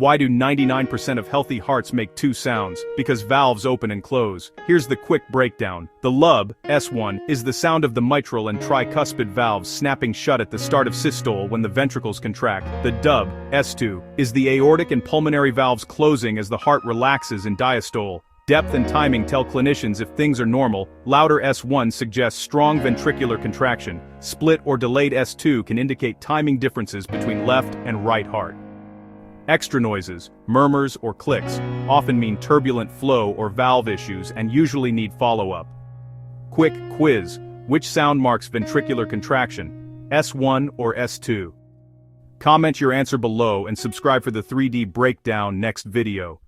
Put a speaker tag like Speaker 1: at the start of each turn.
Speaker 1: Why do 99% of healthy hearts make two sounds? Because valves open and close. Here's the quick breakdown. The Lub, S1, is the sound of the mitral and tricuspid valves snapping shut at the start of systole when the ventricles contract. The Dub, S2, is the aortic and pulmonary valves closing as the heart relaxes in diastole. Depth and timing tell clinicians if things are normal. Louder S1 suggests strong ventricular contraction. Split or delayed S2 can indicate timing differences between left and right heart. Extra noises, murmurs or clicks, often mean turbulent flow or valve issues and usually need follow-up. Quick quiz: which sound marks ventricular contraction, S1 or S2? Comment your answer below and subscribe for the 3D breakdown next video.